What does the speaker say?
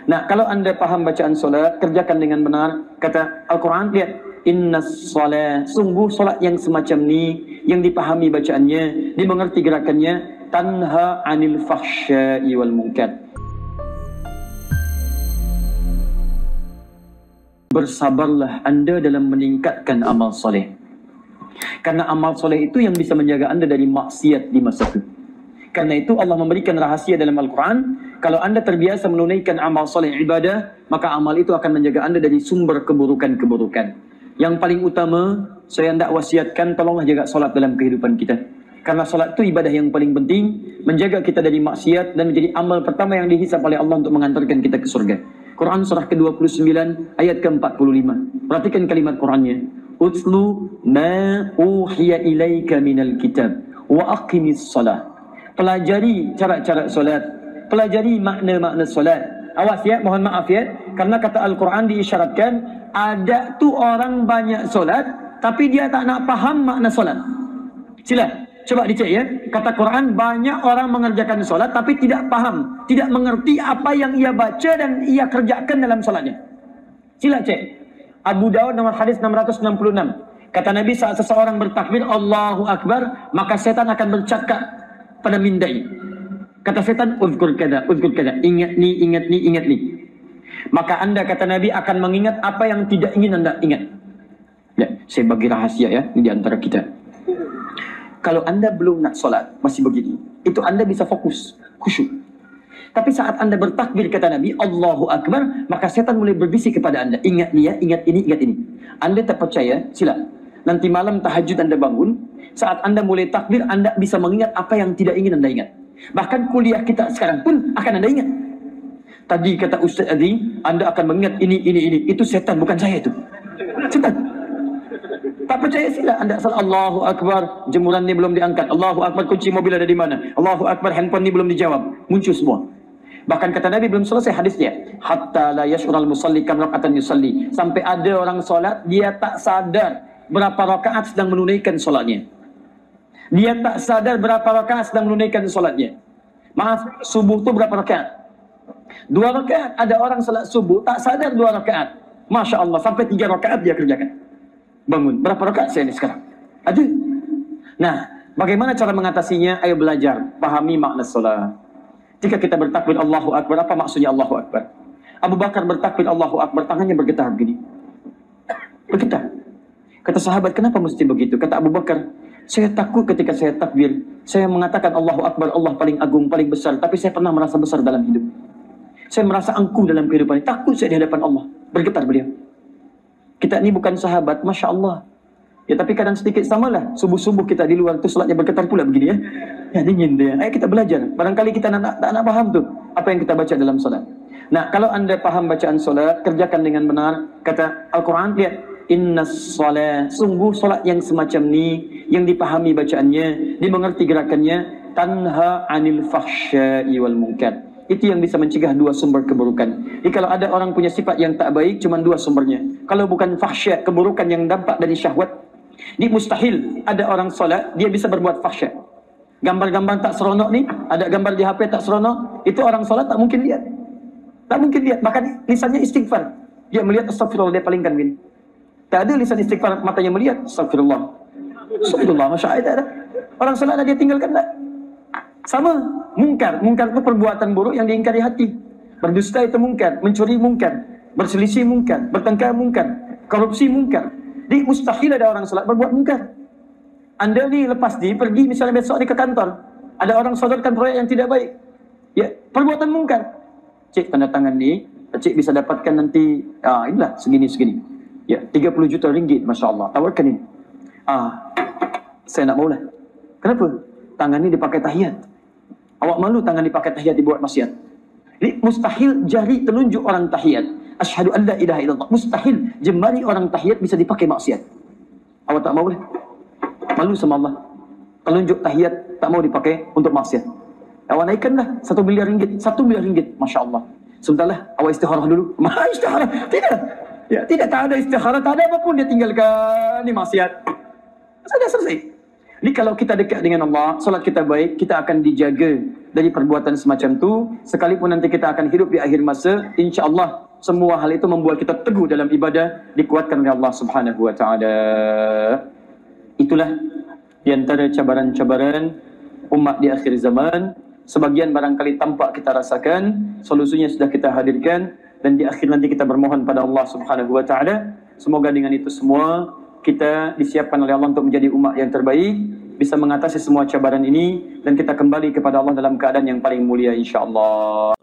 Nah, kalau anda paham bacaan solat, kerjakan dengan benar. Kata Al-Quran, lihat. Innas solat, sungguh solat yang semacam ni, yang dipahami bacaannya, dimengerti gerakannya, tanha anil fahsya'i wal munkar. Bersabarlah anda dalam meningkatkan amal soleh. Karena amal soleh itu yang bisa menjaga anda dari maksiat di masa itu. Karena itu Allah memberikan rahasia dalam Al-Quran. Kalau anda terbiasa menunaikan amal soleh ibadah, maka amal itu akan menjaga anda dari sumber keburukan-keburukan. Yang paling utama, saya hendak wasiatkan, tolonglah jaga solat dalam kehidupan kita. Karena solat itu ibadah yang paling penting, menjaga kita dari maksiat dan menjadi amal pertama yang dihisab oleh Allah untuk mengantarkan kita ke surga. Quran surah ke-29 ayat ke-45. Perhatikan kalimat Qurannya. Utlu ma uhiya ilaika minal kitab wa aqimis salat. Pelajari cara-cara solat, pelajari makna-makna solat. Awas ya, mohon maaf ya, karena kata Al-Quran diisyaratkan ada tu orang banyak solat tapi dia tak nak faham makna solat. Sila, coba dicek ya. Kata Quran, banyak orang mengerjakan solat tapi tidak paham, tidak mengerti apa yang ia baca dan ia kerjakan dalam solatnya. Sila cek. Abu Daud nomor hadis 666. Kata Nabi, saat seseorang bertakbir Allahu Akbar, maka setan akan bercakap pada mindai. Kata setan, uzkur kada, ingat ni, ingat ni, ingat ni. Maka anda, kata Nabi, akan mengingat apa yang tidak ingin anda ingat. Ya, saya bagi rahasia ya di antara kita. Kalau anda belum nak solat, masih begini, itu anda bisa fokus, khusyuk. Tapi saat anda bertakbir, kata Nabi, Allahu Akbar, maka setan mulai berbisik kepada anda. Ingat ni ya, ingat ini, ingat ini. Anda tak percaya, sila. Nanti malam tahajud anda bangun, saat anda mulai takbir, anda bisa mengingat apa yang tidak ingin anda ingat. Bahkan kuliah kita sekarang pun akan anda ingat. Tadi kata Ustaz Adi, anda akan mengingat ini. Itu setan, bukan saya itu. Setan. Tak percaya sila, anda asal Allahu Akbar, jemuran ni belum diangkat. Allahu Akbar, kunci mobil ada di mana? Allahu Akbar, handphone ni belum dijawab. Muncul semua. Bahkan kata Nabi, belum selesai hadisnya. Hatta la yash'ural musalli kam raka'atan yusalli. Sampai ada orang solat, dia tak sadar berapa rakaat sedang menunaikan solatnya. Dia tak sadar berapa rakaat sedang menunaikan solatnya. Maaf, subuh tu berapa rakaat? 2 rakaat. Ada orang solat subuh tak sadar 2 rakaat. Masya Allah, sampai 3 rakaat dia kerjakan. Bangun, berapa rakaat saya ni sekarang? Ada. Nah, bagaimana cara mengatasinya? Ayo belajar, pahami makna solat. Jika kita bertakbir Allahu Akbar, apa maksudnya Allahu Akbar? Abu Bakar bertakbir Allahu Akbar, tangannya bergetar begini. Bergetar. Kata sahabat, kenapa mesti begitu? Kata Abu Bakar, saya takut ketika saya takbir, saya mengatakan Allahu Akbar, Allah paling agung, paling besar, tapi saya pernah merasa besar dalam hidup. Saya merasa angkuh dalam kehidupan ini. Takut saya di hadapan Allah. Bergetar beliau. Kita ini bukan sahabat, Masya Allah. Ya, tapi kadang sedikit samalah. Subuh-subuh kita di luar tu solatnya bergetar pula begini ya. Ya, dingin dia. Ayo kita belajar. Barangkali kita tak nak faham tu apa yang kita baca dalam solat. Nah, kalau anda faham bacaan solat, kerjakan dengan benar. Kata Al-Quran, lihat. Innas solat, sungguh solat yang semacam ni, yang dipahami bacaannya, dimengerti gerakannya, tanha anil fahsya'i wal munkar. Itu yang bisa mencegah 2 sumber keburukan. Jadi kalau ada orang punya sifat yang tak baik, cuma 2 sumbernya. Kalau bukan fahsya, keburukan yang dampak dari syahwat, ini mustahil ada orang solat, dia bisa berbuat fahsya. Gambar-gambar tak seronok ni, ada gambar di HP tak seronok, itu orang solat tak mungkin lihat. Tak mungkin lihat, bahkan lisannya istighfar. Dia melihat astagfirullah, dia palingkan begini. Tak ada lisan istighfar, matanya melihat astagfirullah. Astagfirullah, Masya Allah, tak ada. Orang salat dia tinggalkan tak? Sama, mungkar. Mungkar itu perbuatan buruk yang diingkari hati. Berdusta itu mungkar, mencuri mungkar, berselisih mungkar, bertengkar mungkar, korupsi mungkar. Jadi mustahil ada orang salat berbuat mungkar. Anda ni lepas ni pergi misalnya besok ni ke kantor, ada orang sodorkan proyek yang tidak baik. Ya, perbuatan mungkar. Cik, tanda tangan ni, cik bisa dapatkan nanti, inilah segini-segini. Ya, 30 juta ringgit, Masya Allah. Tawarkan ini. Saya nak maulah. Kenapa? Tangan ini dipakai tahiyat. Awak malu tangan dipakai tahiyat dibuat maksiat. Jadi mustahil jari telunjuk orang tahiyat. Asyhadu an la ilaha illallah. Mustahil jemari orang tahiyat bisa dipakai maksiat. Awak tak maulah. Malu sama Allah. Telunjuk tahiyat tak mau dipakai untuk maksiat. Awak naikkanlah 1 miliar ringgit. 1 miliar ringgit. Masya Allah. Sebentarlah, awak istikharah dulu. Istikharah. Tidak. Ya, tidak, tak ada istikharah, tak ada apapun, dia tinggalkan ni maksiat. Sudah selesai. Jadi kalau kita dekat dengan Allah, solat kita baik, kita akan dijaga dari perbuatan semacam itu. Sekalipun nanti kita akan hidup di akhir masa, insya-Allah semua hal itu membuat kita teguh dalam ibadah, dikuatkan oleh Allah Subhanahu wa taala. Itulah di antara cabaran-cabaran umat di akhir zaman. Sebagian barangkali tampak kita rasakan, solusinya sudah kita hadirkan, dan di akhir nanti kita bermohon pada Allah Subhanahu wa taala. Semoga dengan itu semua kita disiapkan oleh Allah untuk menjadi umat yang terbaik, bisa mengatasi semua cabaran ini, dan kita kembali kepada Allah dalam keadaan yang paling mulia insya-Allah.